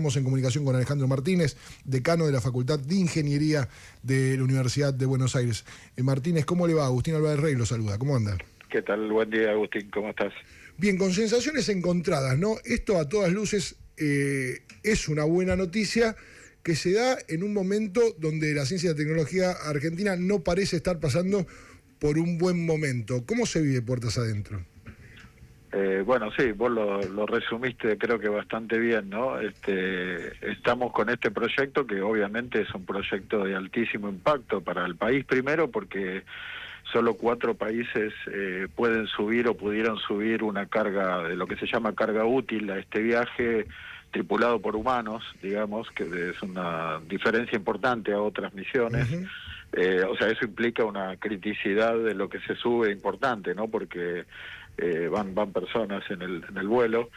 Estamos en comunicación con Alejandro Martínez, decano de la Facultad de Ingeniería de la Universidad de Buenos Aires. Martínez, ¿cómo le va? Agustín Álvarez Rey lo saluda. ¿Cómo anda? ¿Qué tal? Buen día, Agustín. ¿Cómo estás? Bien, con sensaciones encontradas, ¿no? Esto a todas luces es una buena noticia que se da en un momento donde la ciencia y la tecnología argentina no parece estar pasando por un buen momento. ¿Cómo se vive puertas adentro? Bueno, sí, vos lo resumiste creo que bastante bien, ¿no? Estamos con este proyecto que obviamente es un proyecto de altísimo impacto para el país, primero porque solo 4 países pueden subir o pudieron subir una carga, de lo que se llama carga útil a este viaje tripulado por humanos, digamos, que es una diferencia importante a otras misiones. O sea, eso implica una criticidad de lo que se sube importante, ¿no? Porque van personas en el vuelo,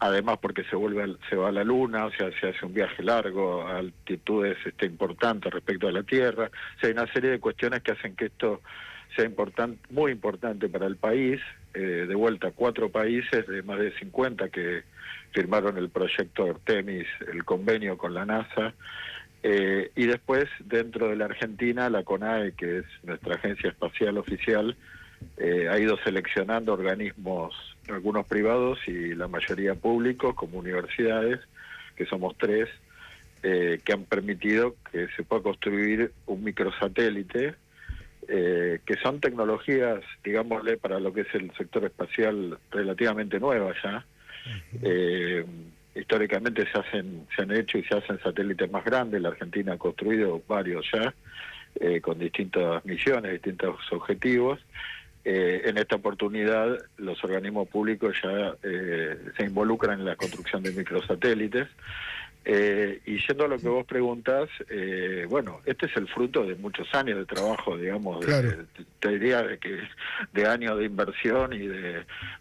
además porque se va a la luna, o sea, se hace un viaje largo a altitudes importantes respecto a la Tierra. O sea, hay una serie de cuestiones que hacen que esto sea muy importante para el país. De vuelta, 4 países de más de 50 que firmaron el proyecto Artemis, el convenio con la NASA. Y después, dentro de la Argentina, la CONAE, que es nuestra agencia espacial oficial, ha ido seleccionando organismos, algunos privados y la mayoría públicos, como universidades, que somos 3, que han permitido que se pueda construir un microsatélite, que son tecnologías, digámosle, para lo que es el sector espacial relativamente nuevas ya. Históricamente se han hecho y se hacen satélites más grandes. La Argentina ha construido varios ya, con distintas misiones, distintos objetivos. En esta oportunidad los organismos públicos ya se involucran en la construcción de microsatélites. Y yendo a lo que vos preguntás, bueno, este es el fruto de muchos años de trabajo, digamos, Claro. te diría de años de inversión y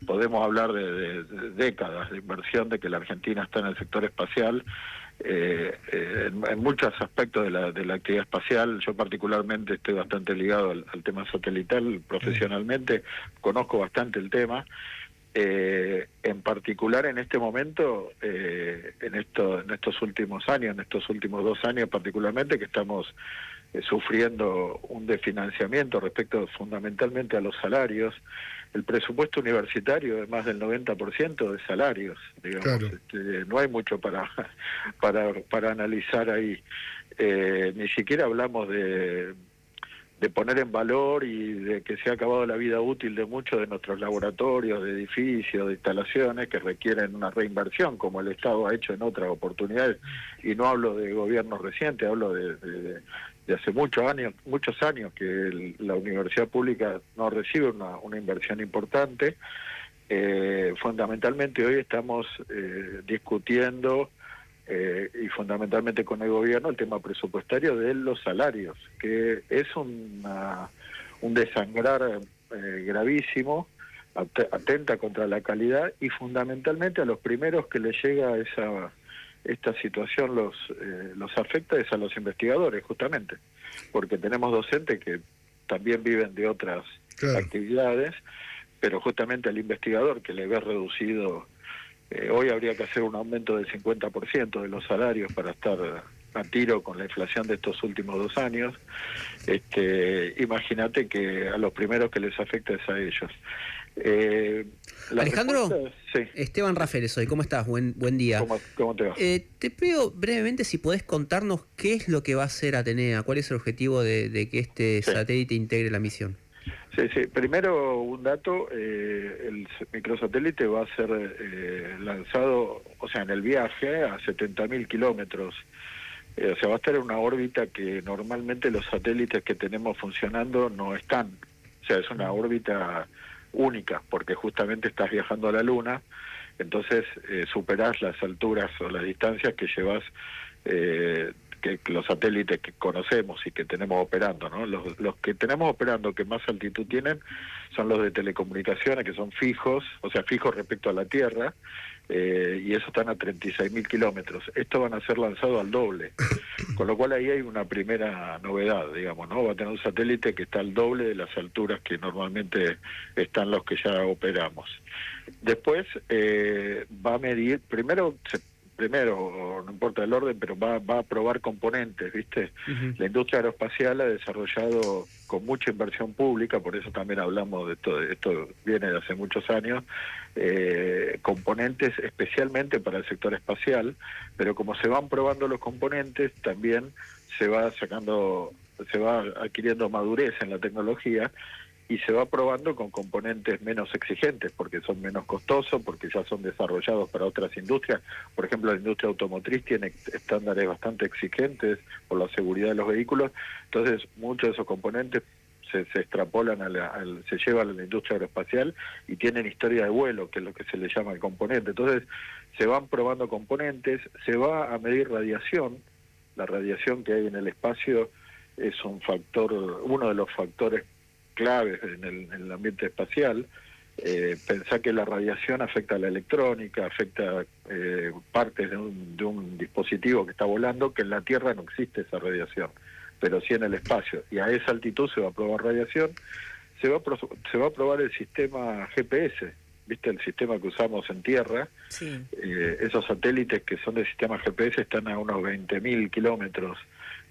podemos hablar de décadas de inversión, de que la Argentina está en el sector espacial, en muchos aspectos de la actividad espacial. Yo particularmente estoy bastante ligado al tema satelital profesionalmente, conozco bastante el tema. En particular en este momento, en estos últimos años, en estos últimos 2 años particularmente, que estamos sufriendo un desfinanciamiento respecto fundamentalmente a los salarios. El presupuesto universitario es más del 90% de salarios, digamos. Claro. No hay mucho para analizar ahí. Ni siquiera hablamos de poner en valor y de que se ha acabado la vida útil de muchos de nuestros laboratorios, de edificios, de instalaciones que requieren una reinversión, como el Estado ha hecho en otras oportunidades. Y no hablo de gobiernos recientes, hablo de hace muchos años que la universidad pública no recibe una inversión importante. Fundamentalmente hoy estamos discutiendo, y fundamentalmente con el gobierno, el tema presupuestario de los salarios, que es un desangrar gravísimo, atenta contra la calidad, y fundamentalmente a los primeros que les llega esta situación los afecta es a los investigadores, justamente, porque tenemos docentes que también viven de otras actividades, pero justamente al investigador que le ve reducido. Hoy habría que hacer un aumento del 50% de los salarios para estar a tiro con la inflación de estos últimos 2 años. Imagínate que a los primeros que les afecta es a ellos. Alejandro, sí. Esteban Rafael soy. ¿Cómo estás? Buen día. ¿Cómo te va? Te pido brevemente si podés contarnos qué es lo que va a hacer Atenea, cuál es el objetivo de que este satélite integre la misión. Sí. Primero, un dato, el microsatélite va a ser lanzado, o sea, en el viaje a 70.000 kilómetros. O sea, va a estar en una órbita que normalmente los satélites que tenemos funcionando no están. O sea, es una órbita única, porque justamente estás viajando a la Luna, entonces superás las alturas o las distancias que llevas, que los satélites que conocemos y que tenemos operando, ¿no? Los que tenemos operando que más altitud tienen son los de telecomunicaciones, que son fijos, o sea, fijos respecto a la Tierra, y esos están a 36.000 kilómetros. Estos van a ser lanzados al doble, con lo cual ahí hay una primera novedad, digamos, ¿no? Va a tener un satélite que está al doble de las alturas que normalmente están los que ya operamos. Después va a medir, primero primero, o no importa el orden, pero va a probar componentes, ¿viste? Ujú. La industria aeroespacial ha desarrollado con mucha inversión pública, por eso también hablamos de esto viene de hace muchos años, componentes especialmente para el sector espacial, pero como se van probando los componentes, también se va adquiriendo madurez en la tecnología y se va probando con componentes menos exigentes, porque son menos costosos, porque ya son desarrollados para otras industrias. Por ejemplo, la industria automotriz tiene estándares bastante exigentes por la seguridad de los vehículos, entonces muchos de esos componentes se extrapolan, se llevan a la industria aeroespacial y tienen historia de vuelo, que es lo que se le llama el componente. Entonces se van probando componentes, se va a medir radiación. La radiación que hay en el espacio es uno de los factores claves en el ambiente espacial. Pensá que la radiación afecta a la electrónica, afecta partes de un dispositivo que está volando, que en la Tierra no existe esa radiación, pero sí en el espacio. Y a esa altitud se va a probar radiación, se va a probar el sistema GPS, ¿viste? El sistema que usamos en Tierra. Sí. Esos satélites que son del sistema GPS están a unos 20.000 kilómetros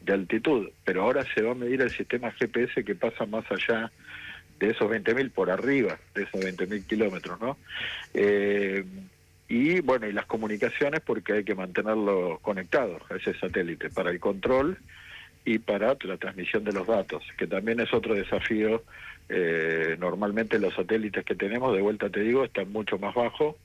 de altitud, pero ahora se va a medir el sistema GPS que pasa más allá de esos 20.000, por arriba de esos 20.000 kilómetros, ¿no? Y bueno, y las comunicaciones, porque hay que mantenerlo conectado a ese satélite para el control y para la transmisión de los datos, que también es otro desafío. Normalmente los satélites que tenemos, de vuelta te digo, están mucho más bajos,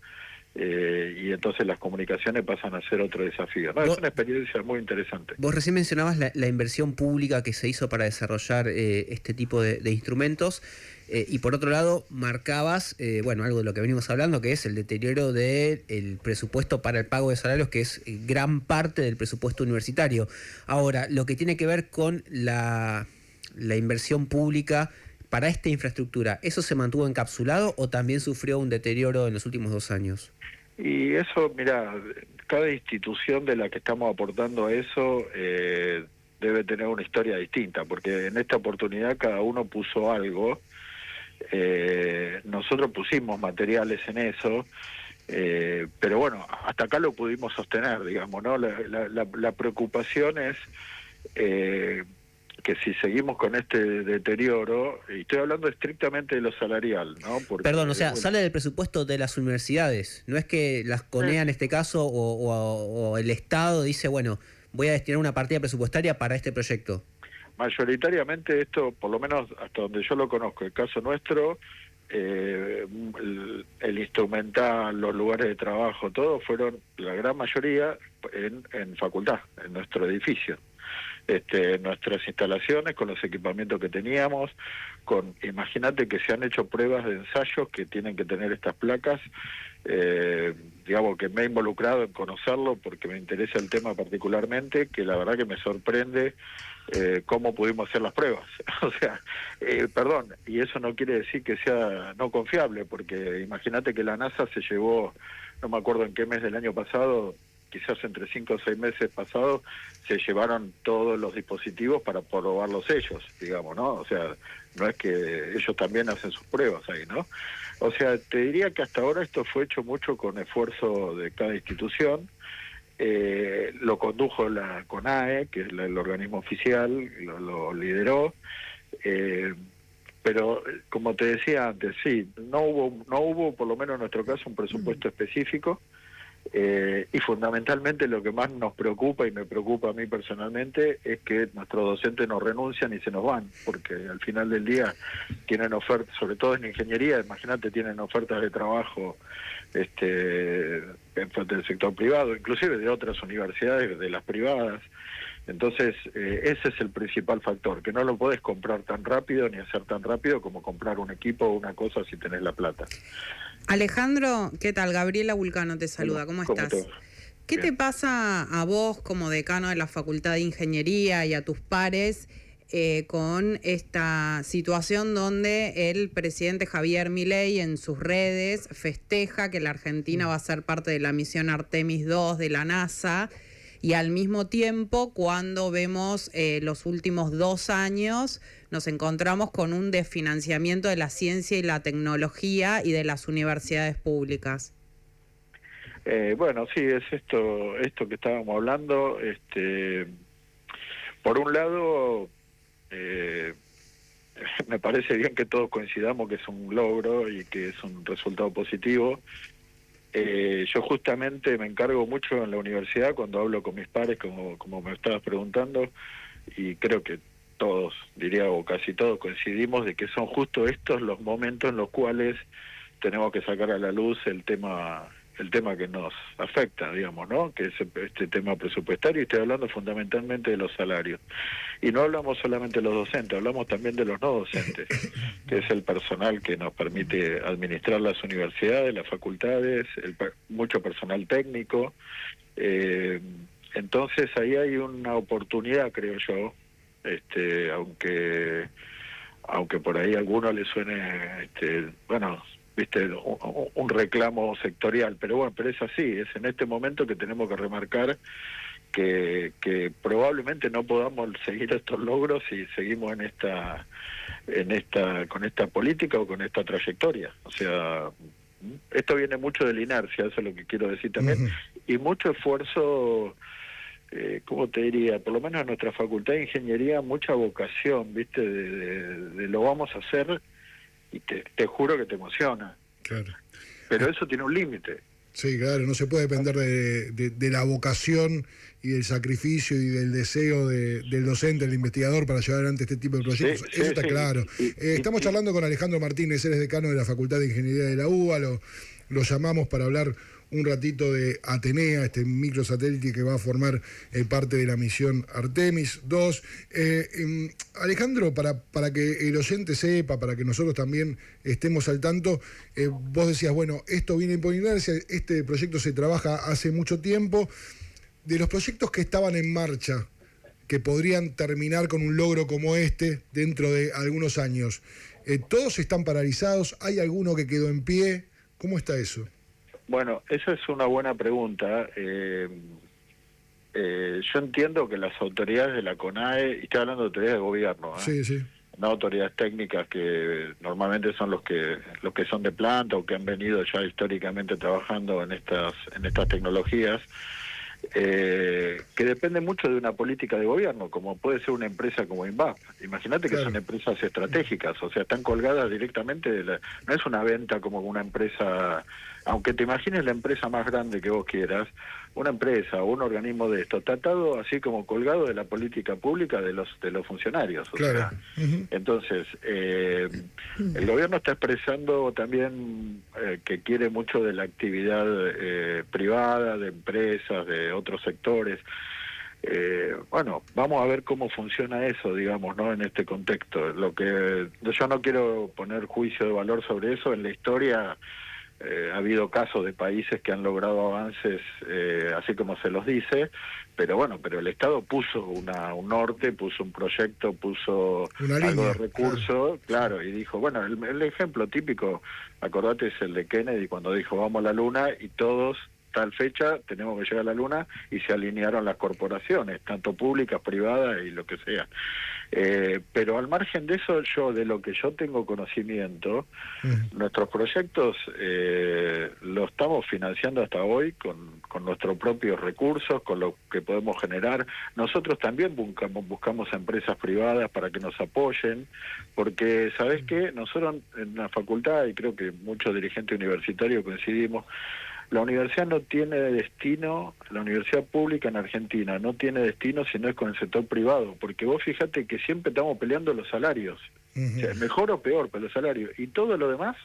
y entonces las comunicaciones pasan a ser otro desafío, ¿no? Es una experiencia muy interesante. Vos recién mencionabas la inversión pública que se hizo para desarrollar este tipo de instrumentos, y por otro lado marcabas, bueno, algo de lo que venimos hablando, que es el deterioro del presupuesto para el pago de salarios, que es gran parte del presupuesto universitario. Ahora, lo que tiene que ver con la inversión pública para esta infraestructura, ¿eso se mantuvo encapsulado o también sufrió un deterioro en los últimos 2 años? Y eso, mira, cada institución de la que estamos aportando a eso debe tener una historia distinta, porque en esta oportunidad cada uno puso algo. Nosotros pusimos materiales en eso, pero bueno, hasta acá lo pudimos sostener, digamos, ¿no? La preocupación es que si seguimos con este deterioro, y estoy hablando estrictamente de lo salarial, ¿no? Porque, perdón, o sea, sale del presupuesto de las universidades, no es que las CONEA en este caso o el Estado dice, bueno, voy a destinar una partida presupuestaria para este proyecto. Mayoritariamente esto, por lo menos hasta donde yo lo conozco, el caso nuestro, el instrumental, los lugares de trabajo, todo fueron, la gran mayoría, en facultad, en nuestro edificio. Nuestras instalaciones, con los equipamientos que teníamos, imagínate que se han hecho pruebas de ensayos que tienen que tener estas placas, digamos que me he involucrado en conocerlo porque me interesa el tema particularmente, que la verdad que me sorprende cómo pudimos hacer las pruebas. O sea, perdón, y eso no quiere decir que sea no confiable, porque imagínate que la NASA se llevó, no me acuerdo en qué mes del año pasado, quizás entre 5 o 6 meses pasados, se llevaron todos los dispositivos para probarlos ellos, digamos, ¿no? O sea, no es que ellos también hacen sus pruebas ahí, ¿no? O sea, te diría que hasta ahora esto fue hecho mucho con esfuerzo de cada institución. Lo condujo la CONAE, que es el organismo oficial, lo lideró, pero como te decía antes, sí, no hubo, por lo menos en nuestro caso, un presupuesto específico. Y fundamentalmente lo que más nos preocupa y me preocupa a mí personalmente es que nuestros docentes no renuncian y se nos van, porque al final del día tienen ofertas, sobre todo en ingeniería, imagínate, tienen ofertas de trabajo del sector privado, inclusive de otras universidades, de las privadas. Entonces, ese es el principal factor, que no lo podés comprar tan rápido ni hacer tan rápido como comprar un equipo o una cosa si tenés la plata. Alejandro, ¿qué tal? Gabriela Vulcano te saluda, ¿cómo estás? ¿Qué te pasa a vos como decano de la Facultad de Ingeniería y a tus pares con esta situación donde el presidente Javier Milei en sus redes festeja que la Argentina va a ser parte de la misión Artemis II de la NASA, y al mismo tiempo, cuando vemos los últimos 2 años, nos encontramos con un desfinanciamiento de la ciencia y la tecnología y de las universidades públicas? Bueno, sí, es esto que estábamos hablando. Por un lado, me parece bien que todos coincidamos que es un logro y que es un resultado positivo. Yo justamente me encargo mucho en la universidad cuando hablo con mis pares, como me estabas preguntando, y creo que todos, diría, o casi todos coincidimos de que son justo estos los momentos en los cuales tenemos que sacar a la luz el tema que nos afecta, digamos, ¿no? Que es este tema presupuestario, y estoy hablando fundamentalmente de los salarios. Y no hablamos solamente de los docentes, hablamos también de los no docentes, que es el personal que nos permite administrar las universidades, las facultades, mucho personal técnico. Entonces ahí hay una oportunidad, creo yo, aunque por ahí a alguno le suene, bueno, viste, un reclamo sectorial, pero bueno, pero es así, es en este momento que tenemos que remarcar que probablemente no podamos seguir estos logros si seguimos con esta política o con esta trayectoria. O sea, esto viene mucho de la inercia, eso es lo que quiero decir también, y mucho esfuerzo. ¿Cómo te diría? Por lo menos en nuestra facultad de ingeniería, mucha vocación, ¿viste? De lo vamos a hacer, y te juro que te emociona. Claro. Pero eso tiene un límite. Sí, claro, no se puede depender de la vocación y del sacrificio y del deseo del docente, del investigador para llevar adelante este tipo de proyectos. Eso está claro. Estamos charlando con Alejandro Martínez, él es decano de la Facultad de Ingeniería de la UBA, lo llamamos para hablar un ratito de Atenea, este microsatélite que va a formar parte de la misión Artemis 2. Alejandro, para que el oyente sepa, para que nosotros también estemos al tanto, vos decías, bueno, esto viene por inercia, este proyecto se trabaja hace mucho tiempo. De los proyectos que estaban en marcha, que podrían terminar con un logro como este dentro de algunos años, ¿todos están paralizados? ¿Hay alguno que quedó en pie? ¿Cómo está eso? Bueno, esa es una buena pregunta. Yo entiendo que las autoridades de la CONAE, y estoy hablando de autoridades de gobierno, sí, sí, no autoridades técnicas que normalmente son los que son de planta o que han venido ya históricamente trabajando en estas tecnologías, que depende mucho de una política de gobierno, como puede ser una empresa como INVAP. Imagínate que son empresas estratégicas, o sea, están colgadas directamente no es una venta como una empresa, aunque te imagines la empresa más grande que vos quieras, una empresa o un organismo de esto está atado así como colgado de la política pública de los funcionarios. O sea, entonces, el gobierno está expresando también que quiere mucho de la actividad privada, de empresas, de otros sectores. Bueno, vamos a ver cómo funciona eso, digamos, ¿no? En este contexto. Yo no quiero poner juicio de valor sobre eso. En la historia ha habido casos de países que han logrado avances así como se los dice, pero bueno, pero el Estado puso un norte, puso un proyecto, puso algo de recursos, claro, y dijo, bueno, el ejemplo típico, acordate, es el de Kennedy cuando dijo vamos a la Luna, y todos, tal fecha, tenemos que llegar a la Luna, y se alinearon las corporaciones, tanto públicas, privadas y lo que sea. Pero al margen de eso, de lo que yo tengo conocimiento, nuestros proyectos los estamos financiando hasta hoy con nuestros propios recursos, con lo que podemos generar. Nosotros también buscamos empresas privadas para que nos apoyen, porque, ¿sabés qué? Nosotros en la facultad, y creo que muchos dirigentes universitarios coincidimos, la universidad no tiene destino, la universidad pública en Argentina no tiene destino si no es con el sector privado, porque vos fíjate que siempre estamos peleando los salarios, o sea, mejor o peor, pero los salarios, y todo lo demás,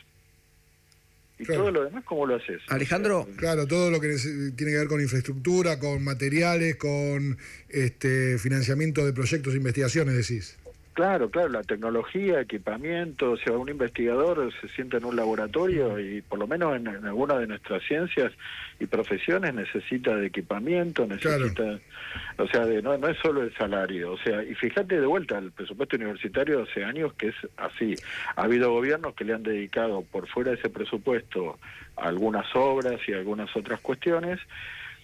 todo lo demás, ¿cómo lo haces? Alejandro. Claro, todo lo que tiene que ver con infraestructura, con materiales, con financiamiento de proyectos de investigaciones, decís. Claro, la tecnología, equipamiento, o sea, un investigador se sienta en un laboratorio y por lo menos en alguna de nuestras ciencias y profesiones necesita de equipamiento, necesita, o sea, no es solo el salario, o sea, y fíjate de vuelta, el presupuesto universitario hace años que es así. Ha habido gobiernos que le han dedicado por fuera de ese presupuesto a algunas obras y algunas otras cuestiones.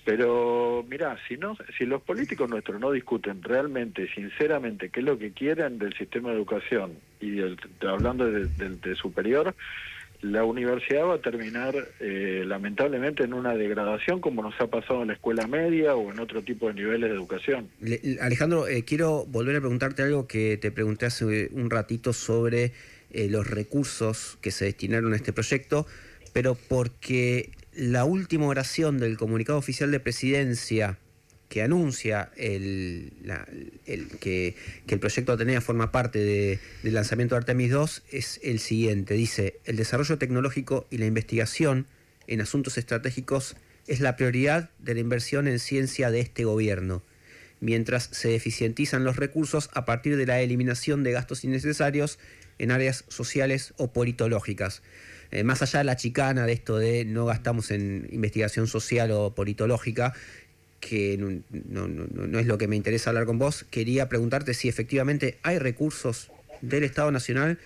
Pero mirá, si los políticos nuestros no discuten realmente, sinceramente, qué es lo que quieren del sistema de educación, y hablando de superior, la universidad va a terminar lamentablemente en una degradación como nos ha pasado en la escuela media o en otro tipo de niveles de educación. Alejandro, quiero volver a preguntarte algo que te pregunté hace un ratito sobre los recursos que se destinaron a este proyecto, pero porque la última oración del comunicado oficial de presidencia que anuncia que el proyecto Atenea forma parte del lanzamiento de Artemis II es el siguiente. Dice: el desarrollo tecnológico y la investigación en asuntos estratégicos es la prioridad de la inversión en ciencia de este gobierno, mientras se deficientizan los recursos a partir de la eliminación de gastos innecesarios en áreas sociales o politológicas. Más allá de la chicana de esto de no gastamos en investigación social o politológica, que no es lo que me interesa hablar con vos, quería preguntarte si efectivamente hay recursos del Estado Nacional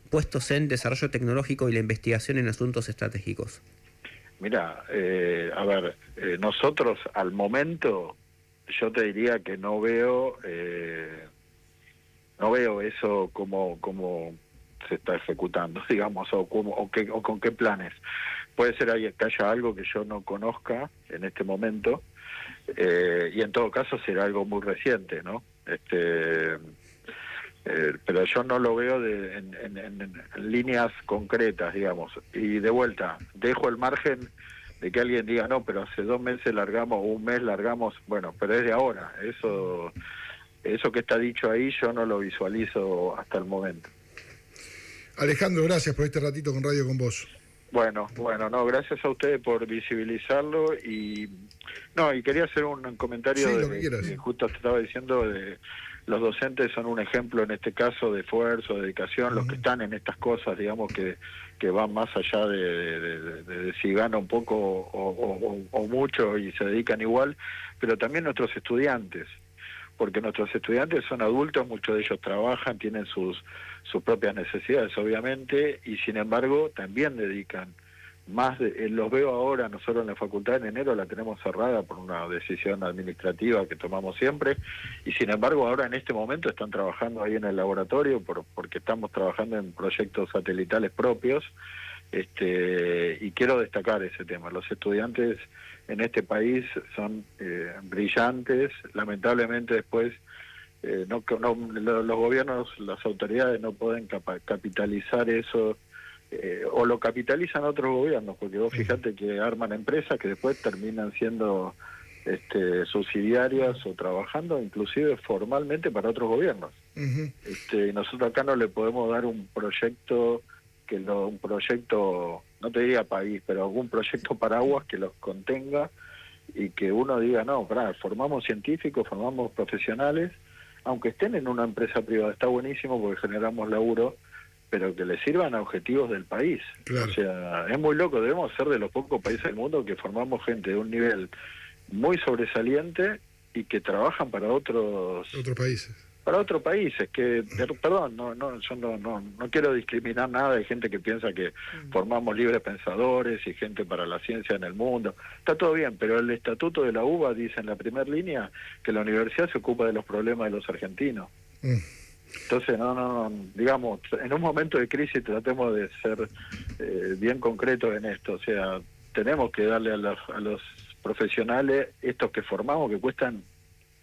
puestos en desarrollo tecnológico y la investigación en asuntos estratégicos. Mira, a ver, nosotros al momento, yo te diría que no veo eso como se está ejecutando, digamos, o con qué planes. Puede ser que haya algo que yo no conozca en este momento, y en todo caso será algo muy reciente, ¿no? Pero yo no lo veo en líneas concretas, digamos. Y de vuelta, dejo el margen de que alguien diga, no, pero hace 2 meses largamos, o 1 mes largamos, bueno, pero es de ahora. Eso que está dicho ahí yo no lo visualizo hasta el momento. Alejandro, gracias por este ratito con Radio con vos. Bueno, no, gracias a ustedes por visibilizarlo y quería hacer un comentario que justo te estaba diciendo de los docentes son un ejemplo en este caso de esfuerzo, de dedicación, los que están en estas cosas, digamos que van más allá de si gana un poco o mucho y se dedican igual, pero también nuestros estudiantes, porque nuestros estudiantes son adultos, muchos de ellos trabajan, tienen sus propias necesidades, obviamente, y sin embargo también dedican más. Los veo ahora, nosotros en la facultad en enero la tenemos cerrada por una decisión administrativa que tomamos siempre, y sin embargo ahora en este momento están trabajando ahí en el laboratorio porque estamos trabajando en proyectos satelitales propios, y quiero destacar ese tema. Los estudiantes en este país son brillantes, lamentablemente después los gobiernos, las autoridades no pueden capitalizar eso, o lo capitalizan otros gobiernos, porque vos fíjate que arman empresas que después terminan siendo subsidiarias o trabajando inclusive formalmente para otros gobiernos. Y nosotros acá no le podemos dar un proyecto no te diría país, pero algún proyecto paraguas que los contenga y que uno diga, no, formamos científicos, formamos profesionales, aunque estén en una empresa privada, está buenísimo porque generamos laburo, pero que le sirvan a objetivos del país. Claro. O sea, es muy loco, debemos ser de los pocos países del mundo que formamos gente de un nivel muy sobresaliente y que trabajan para otros países. Para otros países, perdón, yo no quiero discriminar nada, hay gente que piensa que formamos libres pensadores y gente para la ciencia en el mundo, está todo bien, pero el estatuto de la UBA dice en la primera línea que la universidad se ocupa de los problemas de los argentinos. Entonces, digamos, en un momento de crisis tratemos de ser bien concretos en esto, o sea, tenemos que darle a los profesionales, estos que formamos, que cuestan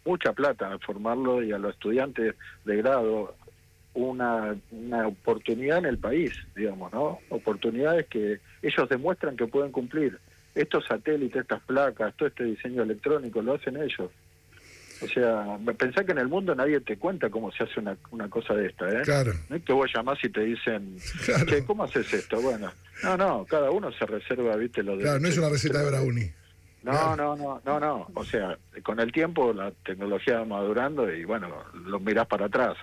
mucha plata formarlo, y a los estudiantes de grado una oportunidad en el país, digamos, ¿no? Oportunidades que ellos demuestran que pueden cumplir. Estos satélites, estas placas, todo este diseño electrónico lo hacen ellos. O sea, pensá que en el mundo nadie te cuenta cómo se hace una cosa de esta, ¿eh? Claro. No es que vos llamás y te dicen, claro. Che, ¿cómo haces esto? Bueno, no, cada uno se reserva, ¿viste? Claro, no es una receta de Brownie. No. O sea, con el tiempo la tecnología va madurando y bueno, lo mirás para atrás.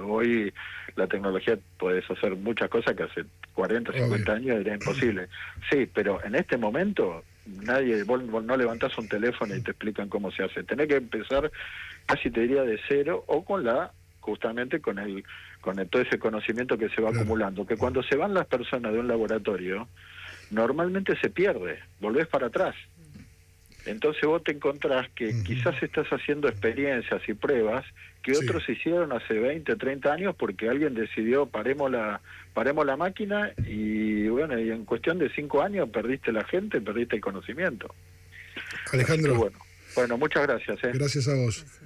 Hoy la tecnología puedes hacer muchas cosas que hace 40, 50 años era imposible. Sí, pero en este momento vos no levantás un teléfono y te explican cómo se hace. Tenés que empezar, casi te diría, de cero, o justamente con todo ese conocimiento que se va acumulando. Que cuando se van las personas de un laboratorio, normalmente se pierde, volvés para atrás. Entonces vos te encontrás que quizás estás haciendo experiencias y pruebas que Sí. otros hicieron hace 20, 30 años porque alguien decidió paremos la máquina y bueno, y en cuestión de 5 años perdiste la gente, perdiste el conocimiento. Alejandro, Así que bueno, muchas gracias. gracias a vos.